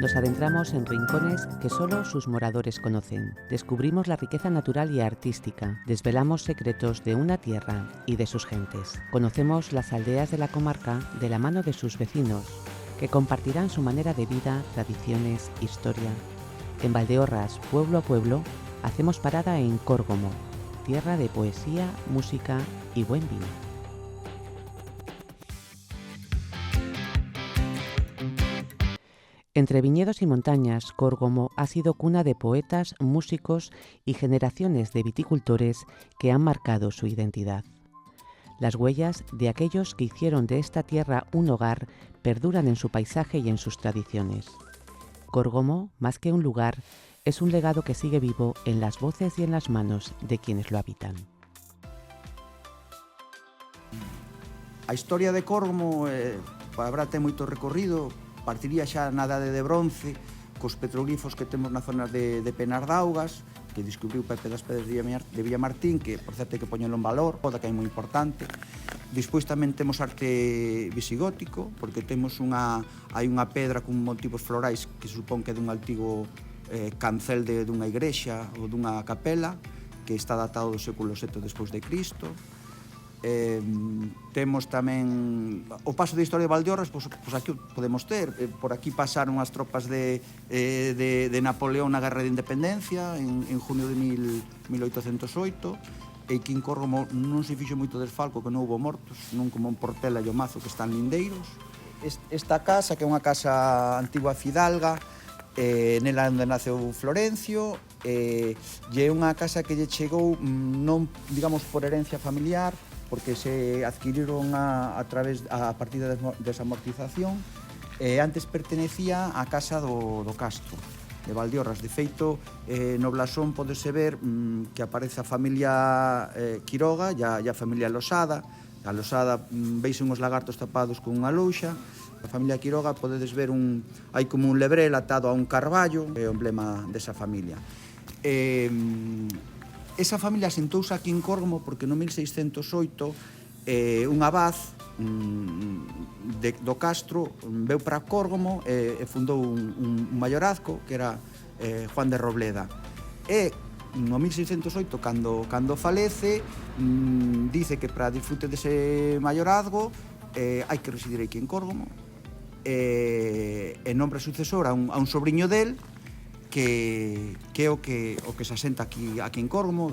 Nos adentramos en rincones que solo sus moradores conocen. Descubrimos la riqueza natural y artística. Desvelamos secretos de una tierra y de sus gentes. Conocemos las aldeas de la comarca de la mano de sus vecinos, que compartirán su manera de vida, tradiciones, historia. En Valdeorras, pueblo a pueblo, hacemos parada en Córgomo, tierra de poesía, música y buen vino. Entre viñedos y montañas, Córgomo ha sido cuna de poetas, músicos y generaciones de viticultores que han marcado su identidad. Las huellas de aquellos que hicieron de esta tierra un hogar perduran en su paisaje y en sus tradiciones. Córgomo, más que un lugar, es un legado que sigue vivo en las voces y en las manos de quienes lo habitan. A historia de Córgomo habrá ten moito recorrido. Partiría xa na Edade de Bronce, cos petroglifos que temos na zona de Penardaugas, que descubriu Pepe das Pedras de Villamartín, que, por certo, hai que poñelo en valor, poda que é moi importante. Despois tamén temos arte visigótico, porque temos hai unha pedra con motivos florais que se supón que é dun antigo cancel dunha igrexa ou dunha capela, que está datado do século VII despois de Cristo. Temos tamén o paso da historia de Valdeorras, pois aquí podemos ter. Por aquí pasaron as tropas de Napoleón na Guerra de Independencia en junio de 1808, e que en Córgomo non se fixo moito desfalco, que non houve mortos, non como en Portela e o Mazo, que están lindeiros. Esta casa, que é unha casa antigua fidalga, nela onde naceu Florencio, e é unha casa que lle chegou non, digamos, por herencia familiar, porque se adquiriron a partir da desamortización. Antes pertenecía á casa do Castro, de Valdeorras. De feito, no blasón podese ver que aparece a familia Quiroga e a familia Losada. A Losada veise uns lagartos tapados con unha louxa. A familia Quiroga podedes ver hai como un lebrel atado a un carballo, é o emblema desa familia. Esa familia asentouse aquí en Córgomo porque no 1608 un abad do Castro veu para Córgomo e fundou un maiorazgo que era Juan de Robleda. E no 1608, cando falece, dice que para disfrute dese maiorazgo hai que residir aquí en Córgomo, e nombra sucesor a un sobrinho del, que é o que se asenta aquí en Córgomo,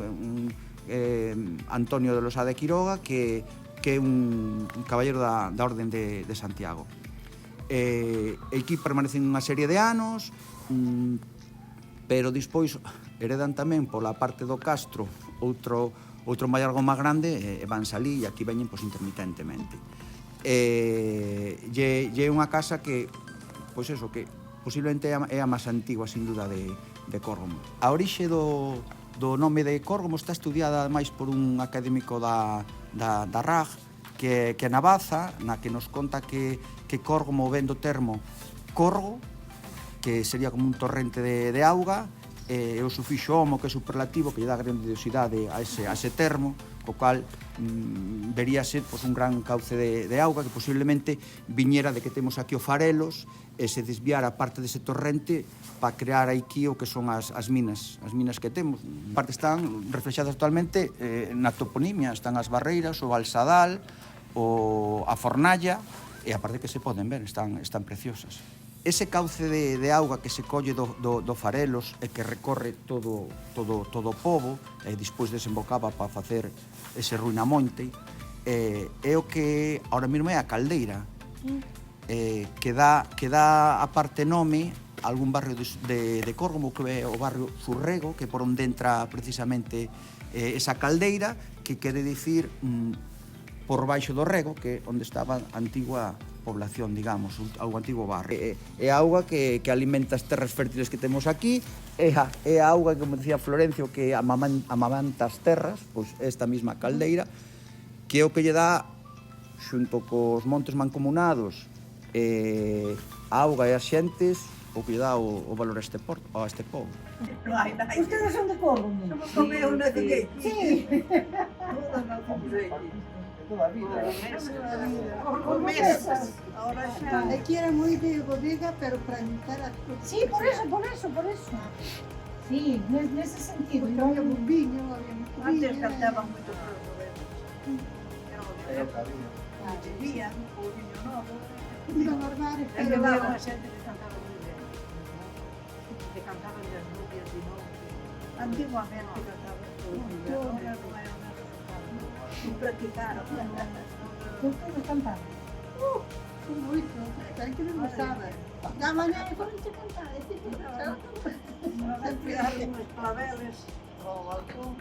Antonio de Losada de Quiroga, que é un caballero da Orden de Santiago. Aquí permanecen unha serie de anos, pero despois heredan tamén pola parte do Castro outro maiorazgo máis grande, e van salir, e aquí veñen intermitentemente. É unha casa que, pois eso, que posiblemente é a máis antigua, sin duda, de Córgomo. A orixe do nome de Córgomo está estudiada, ademais, por un académico da RAG, que é Navaza, na que nos conta que Córgomo ven do termo corgo, que sería como un torrente de auga, e o sufixo homo, que é superlativo, que lle dá grandiosidade a ese termo, co cual veríase un gran cauce de auga, que posiblemente viñera de que temos aquí o Farelos, e se desviara parte dese torrente para crear aquí o que son as minas que temos. En parte están reflexadas actualmente na toponimia, están as barreiras, o Balsadal, a Fornalla, e aparte que se poden ver, están preciosas. Ese cauce de auga que se colle do Farelos e que recorre todo o pobo, e despois desembocaba para facer ese Ruinamonte, é o que ahora mesmo é a Caldeira, que dá a parte nome a algún barrio de Córgomo, que é o barrio Zurrego, que por onde entra precisamente esa caldeira, que quere dicir por baixo do rego, que é onde estaba a antigua población, digamos, o antigo barrio. É a auga que alimenta as terras fértiles que temos aquí, é a auga, como decía Florencio, que amamanta as terras, pois esta mesma caldeira, que é o que lle dá, xunto cos montes mancomunados, a auga e as xentes, o que lle dá o valor a este pobo. Ustedes son de Córgomo? Somos como eu, non sei. Sí. Todas non somos aquí. toda a vida. Por meses. Ahora xa... Aquí era moi de bodega, pero para imitar a... Sí, por eso. Sí, nese sentido. Había un viño, había un Antes viño. cantaban moito para os gobernos. Iban O viño novo. aos bares, E que pero... había unha xente que cantaba moi ben. Que cantaban as rubias de novo. Antiguamente cantaban todos moi ben. Ahora non é o mesmo cantar. Non practicaron. Todo cantaba. Moito, hai que me gustaba. Da mañá e foron te cantar, Sempre daban unhos claveles ao balcón.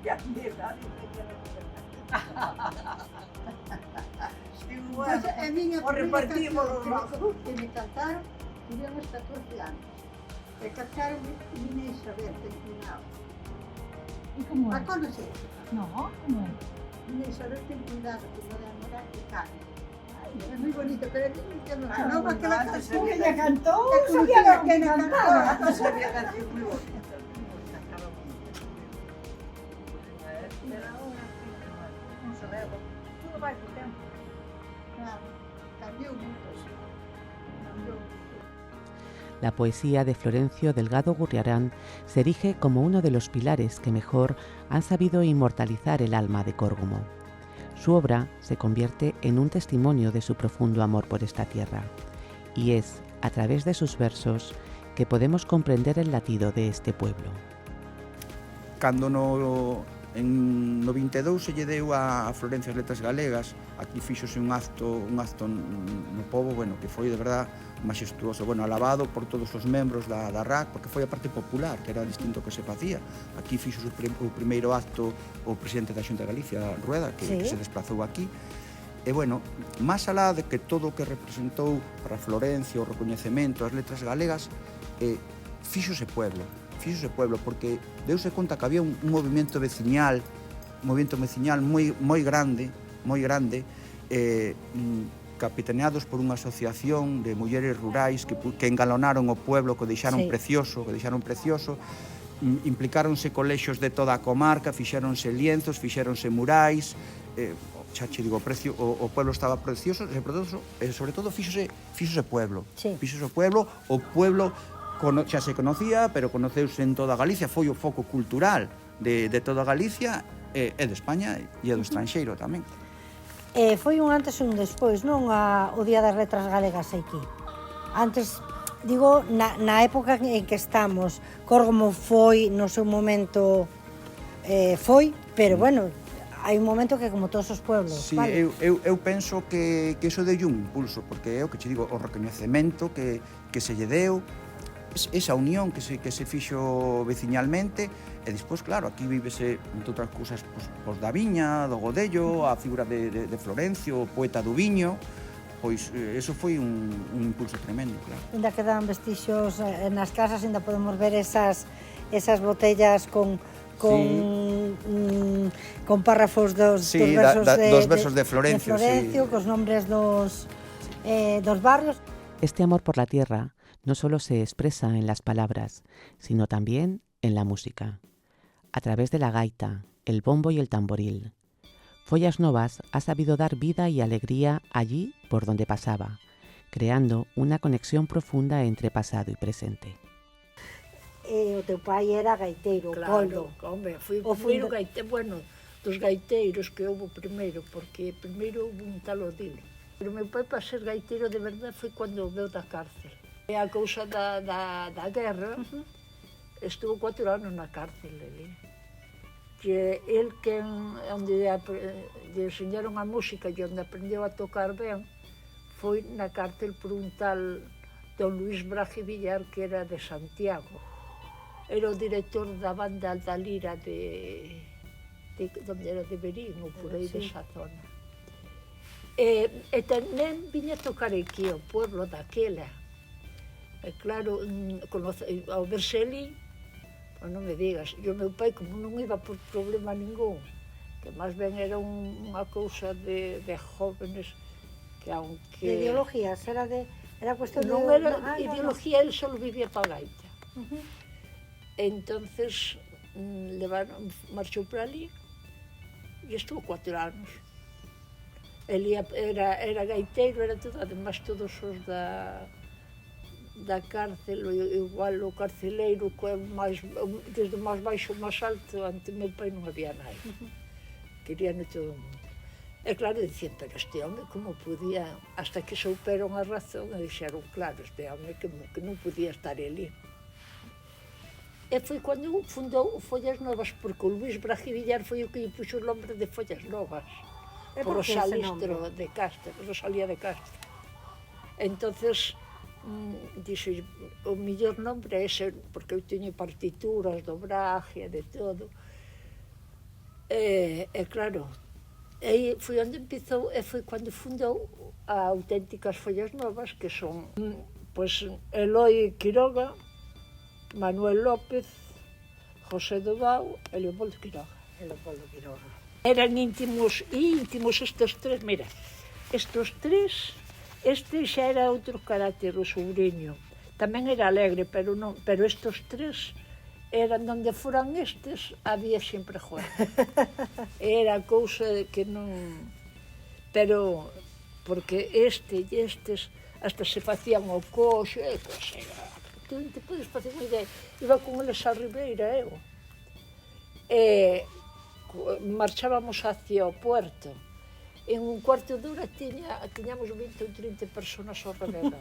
E a nadie me quero sí, bueno, Pois, e viña o repartimos os lazos. que me cantaron, teníamos 14 anos. E cantaron Miña Isabel, ten cuidado. E como A é? conocer. No, como é? Miña Isabel, ten cuidado, que non é morar que cae. É moi bonito, pero que non que la antes canción. había Ella cantó, É como sabía que lo que ela cantaba. Antes había cancións moi bonitas. Cantaba moi bien. Era ahora que non sabemos. Tudo vai co tempo. Claro, cambiou moito, sí. Cambiou. La poesía de Florencio Delgado Gurriarán se erige como uno de los pilares que mejor han sabido inmortalizar el alma de Córgomo. Su obra se convierte en un testimonio de su profundo amor por esta tierra, y es a través de sus versos que podemos comprender el latido de este pueblo. Cando en 92 se lle deu a Florencia as Letras Galegas, aquí fíxose un acto no pobo, bueno, que foi de verdad majestuoso, bueno, alabado por todos os membros da RAC, porque foi a parte popular, que era distinto que se facía. Aquí fixose o primeiro acto o presidente da Xunta de Galicia, Rueda, que se desplazou aquí. E, bueno, máis alá de que todo o que representou para Florencia, o recoñecemento, as letras galegas, fíxose pueblo, porque deuse conta que había un movimento veciñal moi grande, capitaneados por unha asociación de mulleres rurais que engalonaron o pueblo, que deixaron precioso, implicáronse colexios de toda a comarca, fixéronse lienzos, fixéronse murais, xa che digo, o pueblo estaba precioso, e sobre todo fíxose pueblo, o pueblo xa se conocía, pero conoceuse en toda Galicia, foi o foco cultural de toda Galicia e de España e do estranxeiro tamén. Foi un antes e un despois, non o Día das Letras Galegas aquí. Antes, digo, na época en que estamos, Córgomo foi, no seu momento, pero bueno, hai un momento que como todos os pueblos, Sí, vale? eu penso que iso deu un impulso, porque é o que che digo, o recoñecemento que se lle deu, esa unión que se fixo veciñalmente, e despois, claro, aquí vívese, entre outras cousas, pois da viña, do godello, a figura de Florencio, o poeta do viño, pois eso foi un impulso tremendo, claro. Ainda quedan vestixios nas casas, ainda podemos ver esas botellas con párrafos dos versos de Florencio, cos nombres dos barrios. Este amor por la tierra no solo se expresa en las palabras, sino también en la música, a través de la gaita, el bombo y el tamboril. Follas Novas ha sabido dar vida y alegría allí por donde pasaba, creando una conexión profunda entre pasado y presente. O teu pai era gaiteiro, Claro, home, foi o primeiro gaiteiro, bueno, dos gaiteiros que houve primeiro, porque primeiro houve un tal Odil. Pero meu pai, para ser gaiteiro de verdade, foi cando veu da cárcel. E a cousa da guerra, estuvo 4 anos na cárcel, ele. Que el que onde lle enseñaron a música e onde aprendeu a tocar ben, foi na cárcel por un tal don Luís Braje Villar, que era de Santiago. Era o director da banda da Lira de donde era de Berín, ou por aí desa zona. E tamén viña a tocar aquí, o pueblo daquela. E claro, ao verse ali, pois non me digas, e o meu pai, como non iba por problema ningún, que máis ben era unha cousa de jóvenes que aunque... De ideologías, era cuestión de... Non era ideología, él só vivía pa gaita. Entonces, marchou para ali, E estuvo 4 anos. Ele era gaiteiro, era todo, además todos os da cárcel, igual o carceleiro, desde o máis baixo ao máis alto, ante meu pai non había nada. Querían todo o mundo. E claro, dicían, pero este home como podía, hasta que souperon a razón e dixeron, claro, este home que non podía estar ali. E foi cando fundou Follas Novas, porque o Luís Braga Villar foi o que lle puxo o nombre de Follas Novas. Por Rosalistro de Castro, Rosalía de Castro. Entonces, dixe, o mellor nombre é ese, porque eu teño partituras, dobraje, de todo. E claro, aí foi onde empezou, e foi cando fundou a auténticas Follas Novas, que son, pois, Eloi Quiroga, Manuel López, José Dobao e Leopoldo Quiroga. Eran íntimos estes tres, mira, estes tres, este xa era outro carácter, o sobrinho. Tamén era alegre, pero estes tres eran donde foran estes, había sempre juego. Era cousa que non... Pero, porque este e estes, hasta se facían o coxo, e cosa, tú te podes facer unha idea. Iba con eles á Ribeira, eu. E marchábamos hacia o puerto. En un cuarto de hora tiñamos 20 ou 30 personas ao redor.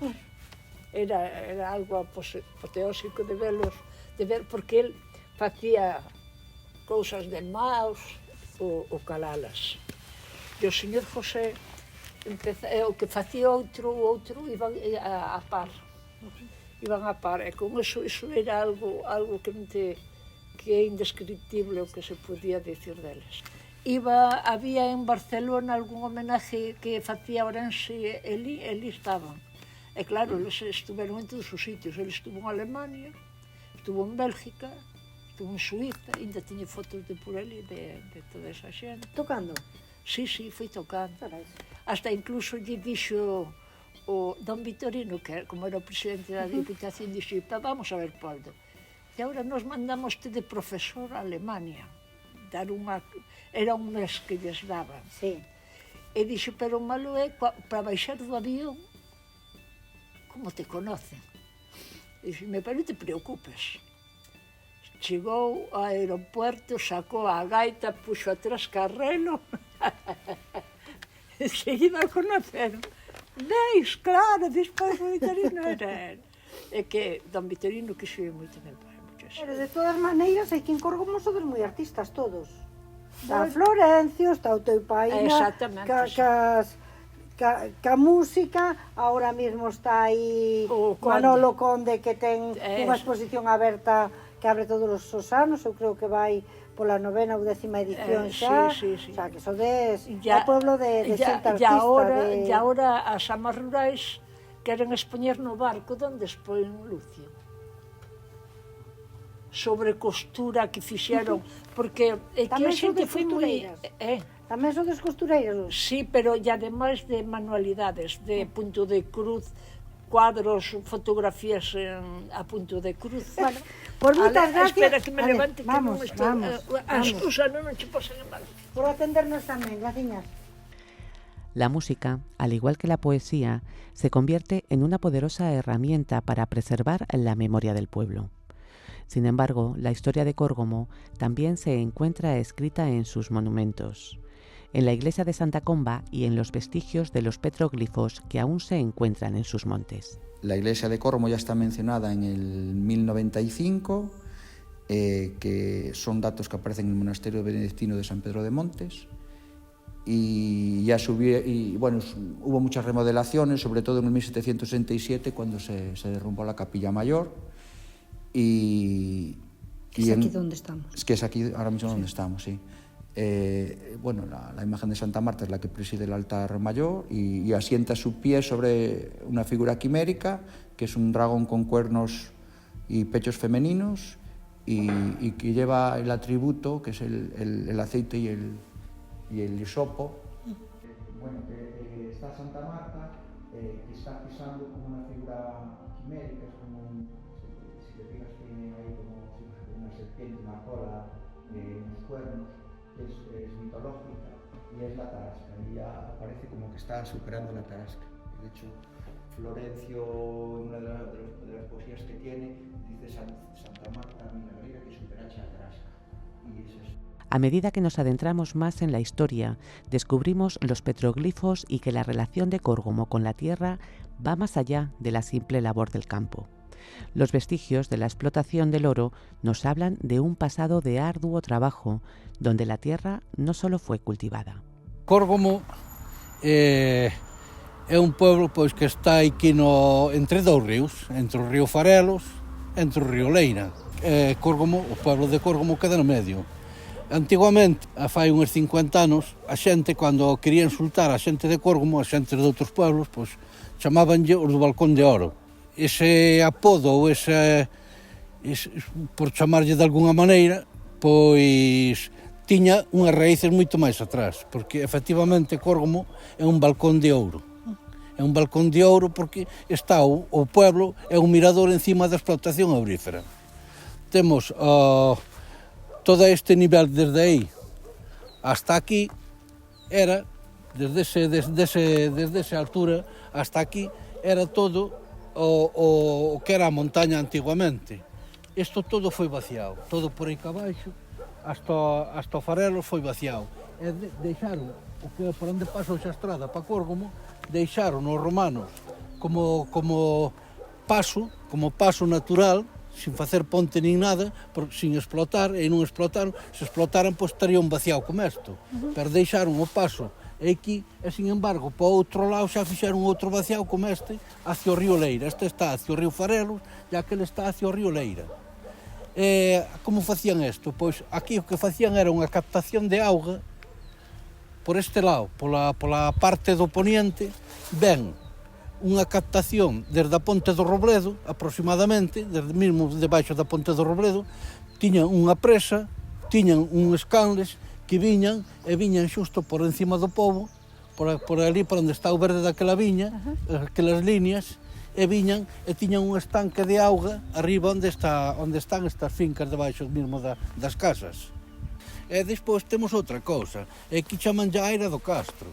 Era algo apoteósico de ver, porque el facía cousas de maus ou calalas. E o señor José, o que facía outro, iban a par. Iban a par, e con eso era algo que é indescriptible o que se podía dicir deles. Había en Barcelona algún homenaje que facía Orense, eli estaban. E claro, eles estuveron en todos os sitios. Ele estuvo en Alemania, estuvo en Bélgica, estuvo en Suiza, ainda tiñe fotos de por ali, de toda esa xente. Tocando? Sí, foi tocando. Hasta incluso lle dixo o don Vitorino, que como era o presidente da Diputación, dixo, vamos a ver, Poldo, e agora nos mandamos de profesor a Alemania. Era un mes que lles daban. Sí. E dixo, pero o malo é, para baixar do avión, como te conocen? Dixo, pero non te preocupes. Chegou ao aeropuerto, sacou a gaita, puxo atrás carrelo, enseguida conoceron. Veis, claro, despois o Vitorino era. É que don Vitorino quixo moito meu pai. Pero de todas maneiras, hai que en Córgomo sodes moi artistas todos. Está Florencio, está o teu pai, ca música, ahora mesmo está aí Manolo Conde, que ten unha exposición aberta que abre todos os anos, eu creo que vai pola 9ª ou 10ª edición xa, o sea, que sodes o pueblo de xente artista. E agora as amas rurais queren expoñer no barco donde expón Lucio. Sobre costura que fixeron, porque é que a xente foi moi... Tamén son das costureiras? Sí, pero e ademais de manualidades, de punto de cruz, cuadros, fotografías a punto de cruz. Bueno, por moitas gracias. Espera que me levante, que vamos, non estou... As cousas non che posen mal. Por atendernos tamén, graciñas. La música, al igual que la poesía, se convierte en una poderosa herramienta para preservar la memoria del pueblo. Sin embargo, la historia de Córgomo también se encuentra escrita en sus monumentos, en la iglesia de Santa Comba y en los vestigios de los petroglifos que aún se encuentran en sus montes. La iglesia de Córgomo ya está mencionada en el 1095, que son datos que aparecen en el monasterio benedictino de San Pedro de Montes, y ya hubo muchas remodelaciones, sobre todo en el 1767, cuando se derrumbó la capilla mayor. Es aquí donde estamos. Es que es aquí ahora mismo donde estamos, sí. La imagen de Santa Marta es la que preside el altar mayor y asienta su pie sobre una figura quimérica, que es un dragón con cuernos y pechos femeninos, y que lleva el atributo, que es el aceite y el hisopo. Está Santa Marta, que está pisando como una figura quimérica, es como si te fijas, tiene ahí como si fuera una serpiente, una cola, unos cuernos, y es mitológica y es la tarasca, y ya aparece como que está superando la tarasca. De hecho, Florencio, en una de las poesías que tiene, dice Santa Marta Milagreira que superacha la tarasca. Y es eso. A medida que nos adentramos más en la historia, descubrimos los petroglifos y que la relación de Córgomo con la tierra va más allá de la simple labor del campo. Los vestigios de la explotación del oro nos hablan de un pasado de arduo trabajo, donde la tierra no solo fue cultivada. Córgomo é un pueblo pois que está aquí entre dous ríos, entre o río Farelos e entre o río Leira. Córgomo, o pueblo de Córgomo queda no medio. Antiguamente, fai uns 50 anos, a xente, cando quería insultar a xente de Córgomo, a xente de outros pueblos, pois chamábanlle os do Balcón de Oro. Ese apodo, ou por chamarlle de alguna maneira, pois tiña unhas raíces moito máis atrás, porque efectivamente Córgomo é un balcón de ouro. É un balcón de ouro porque está o pueblo, é un mirador encima da explotación aurífera. Temos todo este nivel desde aí hasta aquí era, desde esa altura hasta aquí, era todo o que era a montaña antiguamente. Isto todo foi vaciado, todo por aí cabaixo, hasta o Farelos foi vaciado. E deixaron, o que por onde pasa a estrada para Córgomo, deixaron os romanos como paso natural, sin facer ponte nin nada, sin explotar, e non explotaron. Se explotaran, pois estarían vaciado como isto. Pero deixaron o paso aquí, e, sin embargo, para o outro lado xa fixeron outro vaciado como este, hacia o río Leira. Este está hacia o río Farelos, e aquele está hacia o río Leira. Como facían isto? Pois aquí o que facían era unha captación de auga por este lado, pola parte do poniente, ben unha captación desde a Ponte do Robledo, aproximadamente, desde mesmo debaixo da Ponte do Robledo, tiñan unha presa, tiñan uns canles que viñan xusto por encima do pobo, por ali, por onde está o verde daquela viña, aquelas líneas, e viñan e tiñan un estanque de auga arriba onde están estas fincas debaixo mesmo das casas. E despois temos outra cousa, e aquí chaman a Aira do Castro.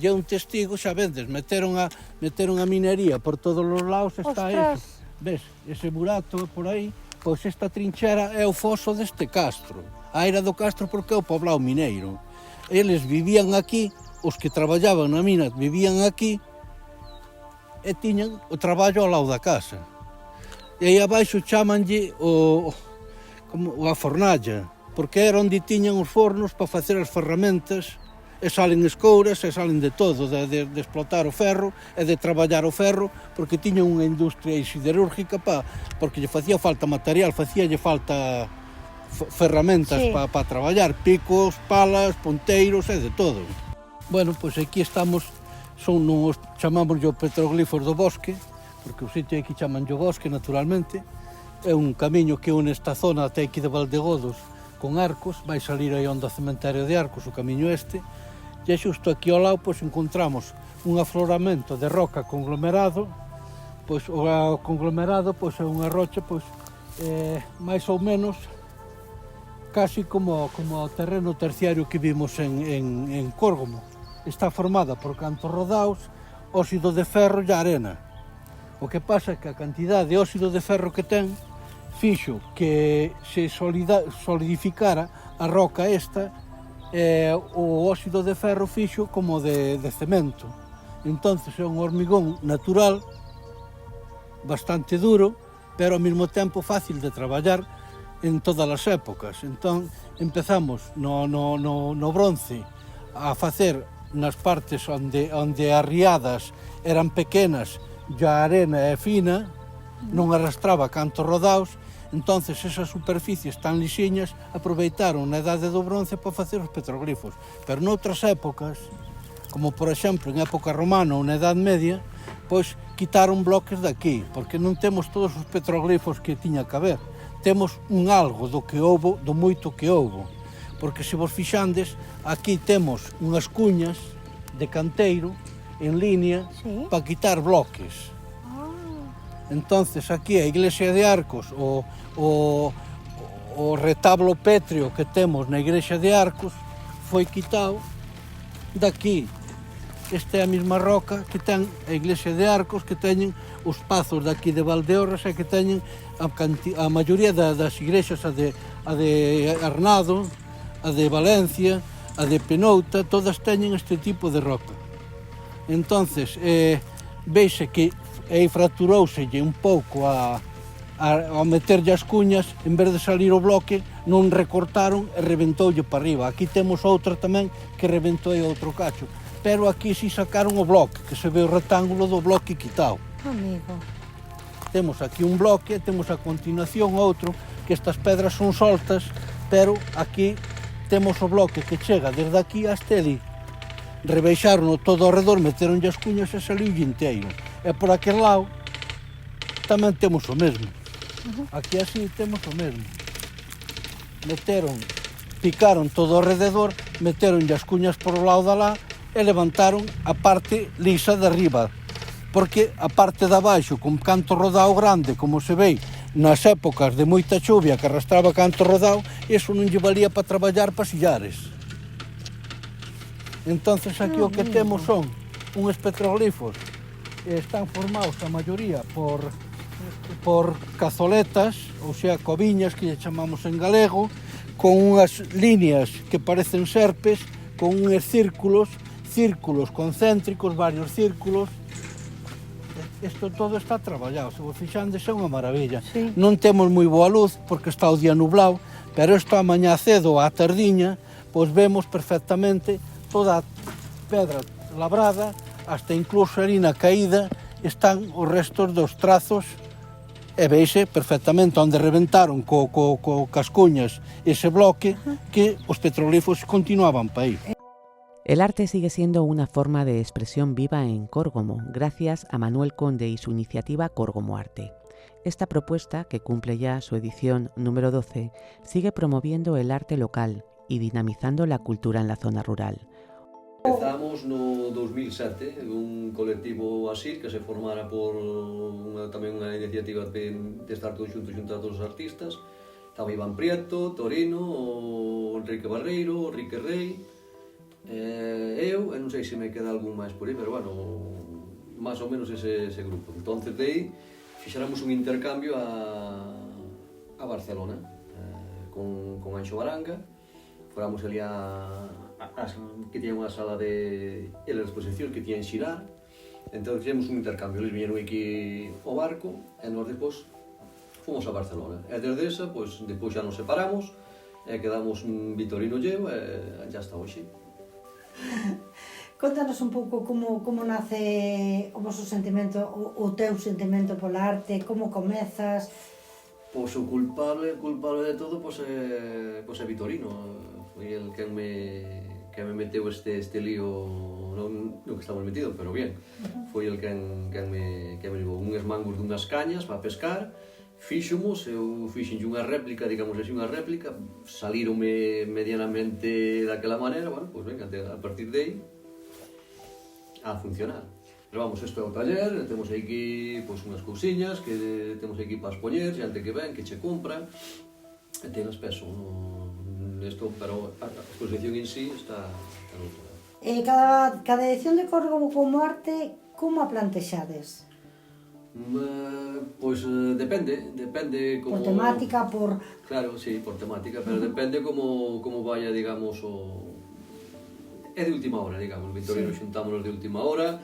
E é un testigo, xa vendes, meteron a minería por todos os lados, está eso. Ves, ese burato por aí, pois esta trinchera é o foso deste castro. A Aira do Castro porque é o poblado mineiro. Eles vivían aquí, os que traballaban na mina vivían aquí, e tiñan o traballo ao lado da casa. E aí abaixo chamanlle a fornalla, porque era onde tiñan os fornos para facer as ferramentas, e salen escouras, e salen de todo, de explotar o ferro e de traballar o ferro, porque tiñan unha industria siderúrgica, porque lle facía falta material, facíalle falta ferramentas para traballar, picos, palas, ponteiros e de todo. Bueno, pois aquí estamos, chamamos os petroglifos do bosque, porque o sitio aquí chaman o bosque, naturalmente. É un camiño que une esta zona até aquí de Valdegodos con Arcos, vai salir aí onde o cementerio de Arcos, o camiño este, e xusto aquí ao lado pois, encontramos un afloramento de roca conglomerado, pois o conglomerado pois, é unha rocha pois, máis ou menos casi como o terreno terciario que vimos en Córgomo. Está formada por cantos rodaos, óxido de ferro e arena. O que pasa é que a cantidad de óxido de ferro que ten fixo que se solidificara a roca esta, o óxido de ferro fixo como de cemento. Entonces é un hormigón natural, bastante duro, pero ao mesmo tempo fácil de traballar en todas as épocas. Entón empezamos no bronce a facer nas partes onde as riadas eran pequenas e a arena é fina, non arrastraba cantos rodaos. Entonces esas superficies tan lixiñas aproveitaron na idade do bronce para facer os petroglifos. Pero noutras épocas, como por exemplo en época romana ou na Edade Media, pois quitaron bloques daqui, porque non temos todos os petroglifos que tiña que haber. Temos un algo do que houbo, do moito que houbo. Porque se vos fixandes, aquí temos unhas cuñas de canteiro en línea para quitar bloques. Entonces aquí a iglesia de Arcos, o o retablo pétreo que temos na igrexa de Arcos foi quitado daqui. Esta é a mesma roca que ten a iglesia de Arcos, que teñen os pazos daqui de Valdeorras e que teñen a maioría das igrexas, a de Arnado, a de Valencia, a de Penouta, todas teñen este tipo de roca. Entonces, veixe que fracturouselle un pouco ao meterlle as cuñas, en vez de salir o bloque, non recortaron e reventoulle para arriba. Aquí temos outra tamén que reventou outro cacho. Pero aquí si sacaron o bloque, que se ve o rectángulo do bloque quitado. Amigo. Temos aquí un bloque, temos a continuación outro, que estas pedras son soltas, pero aquí temos o bloque que chega desde aquí hasta ali. Rebeixaron todo ao redor, meteronlle as cuñas e saliu inteiro. E por aquel lado tamén temos o mesmo. Aquí así temos o mesmo. Picaron todo ao redor, meteronlle as cuñas por o lado da lá e levantaron a parte lisa de arriba. Porque a parte de abaixo, con canto rodao grande, como se ve nas épocas de moita chuvia que arrastraba canto rodao, iso non lle valía para traballar para sillares. Entonces aquí o que temos son uns petroglifos que están formados a maioría por cazoletas, ou sea, coviñas, que lle chamamos en galego, con unhas líneas que parecen serpes, con uns círculos concéntricos, varios círculos. Isto todo está traballado, se vos fixandes é unha maravilla. Sí. Non temos moi boa luz porque está o día nublado, pero isto a mañá cedo, á tardiña, pois vemos perfectamente toda a pedra labrada, hasta incluso ali na caída están os restos dos trazos e veixe perfectamente onde reventaron cas cuñas ese bloque que os petroglifos continuaban para aí. El arte sigue siendo una forma de expresión viva en Córgomo, gracias a Manuel Conde y su iniciativa Córgomo Arte. Esta propuesta, que cumple ya su edición número 12, sigue promoviendo el arte local y dinamizando la cultura en la zona rural. Empezamos no 2007, un colectivo así que se formara por tamén unha iniciativa de estar todos xuntos a todos os artistas. Estaba Iván Prieto, Torino, Enrique Barreiro, Enrique Rey, eu, non sei se me queda algún máis por aí, pero bueno, máis ou menos ese grupo. Entonces de aí fixéramos un intercambio a Barcelona con Anxo Baranga. Fóramos ali que tiña unha sala de exposición que tiña en Xirar. Entón fixemos un intercambio, eles viñeron aquí ao barco e nós depois fomos a Barcelona. E desde esa, pois, depois xa nos separamos e quedamos Vitorino e eu e xa está hoxe. Contanos un pouco como nace o vosso sentimento, o teu sentimento pola arte, como comezas? Pois o culpable de todo pois é Vitorino. Foi el que me meteu este lío no que estamos metidos, pero bien. Foi el que me levou unhas mangos dunhas cañas para pescar. Fíxomos, eu fixenlle unha réplica, digamos así, unha réplica, salíronme medianamente daquela maneira, bueno, pois venga, a partir de aí, a funcionar. Pero vamos, isto é o taller, temos aquí pois, unhas cousiñas que temos aquí para expoñer, xente que ven, que che compra, e ten espeso, isto, pero a exposición en sí está noutra. Cada edición de Córgomo como arte, como a plantexades? Pois depende como... Por temática, por... Claro, sí, por temática, pero depende como vaya, digamos, é de última hora, digamos, Vitorino xuntámonos de última hora,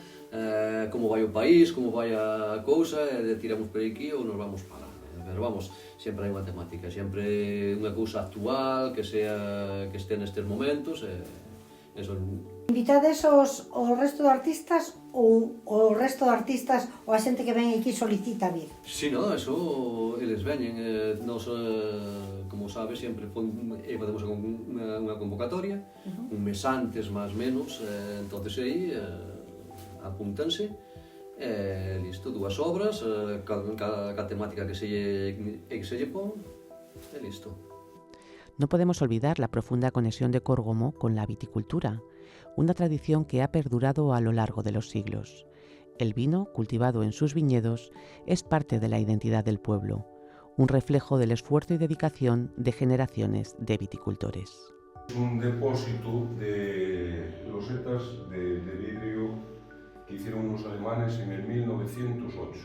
como vai o país, como vai a cousa, e tiramos por aquí ou nos vamos para lá. Pero vamos, sempre hai unha temática, sempre unha cousa actual, que este nestes momentos, eso. Invitades os resto de artistas ou o resto de artistas ou a xente que ven aquí solicita vir? Si, no, eso, eles veñen. Nos, como sabes, sempre facemos unha convocatoria, un mes antes, máis menos, entonces aí apúntanse, listo, 2 obras, cada temática que se lle pon, e listo. No podemos olvidar la profunda conexión de Córgomo con la viticultura, una tradición que ha perdurado a lo largo de los siglos. El vino, cultivado en sus viñedos, es parte de la identidad del pueblo, un reflejo del esfuerzo y dedicación de generaciones de viticultores. Es un depósito de losetas de vidrio que hicieron unos alemanes en el 1908.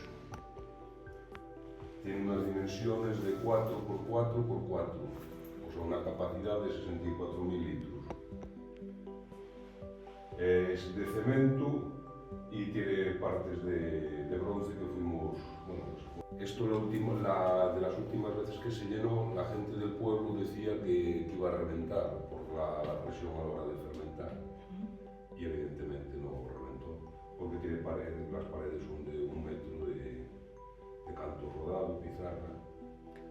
Tiene unas dimensiones de 4x4x4, o sea, una capacidad de 64.000 litros. Es de cemento y tiene partes de bronce que fuimos... Bueno, esto de las últimas veces que se llenó, la gente del pueblo decía que iba a reventar por la presión a la hora de fermentar. Y evidentemente no reventó, porque tiene las paredes son de 1 metro de canto rodado, pizarra.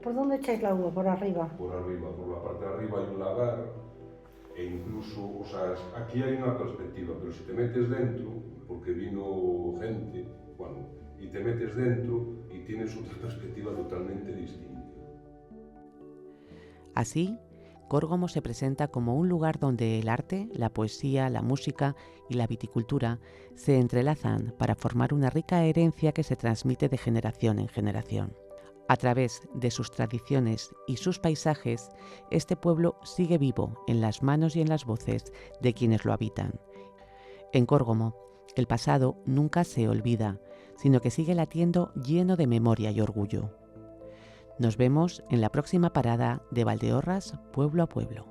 ¿Por dónde echáis la uva? ¿Por arriba? Por arriba, por la parte de arriba hay un lagar, e incluso, o sea, aquí hay una perspectiva, pero si te metes dentro, porque vino gente, bueno, y te metes dentro y tienes otra perspectiva totalmente distinta. Así, Córgomo se presenta como un lugar donde el arte, la poesía, la música y la viticultura se entrelazan para formar una rica herencia que se transmite de generación en generación. A través de sus tradiciones y sus paisajes, este pueblo sigue vivo en las manos y en las voces de quienes lo habitan. En Córgomo, el pasado nunca se olvida, sino que sigue latiendo lleno de memoria y orgullo. Nos vemos en la próxima parada de Valdeorras, Pueblo a Pueblo.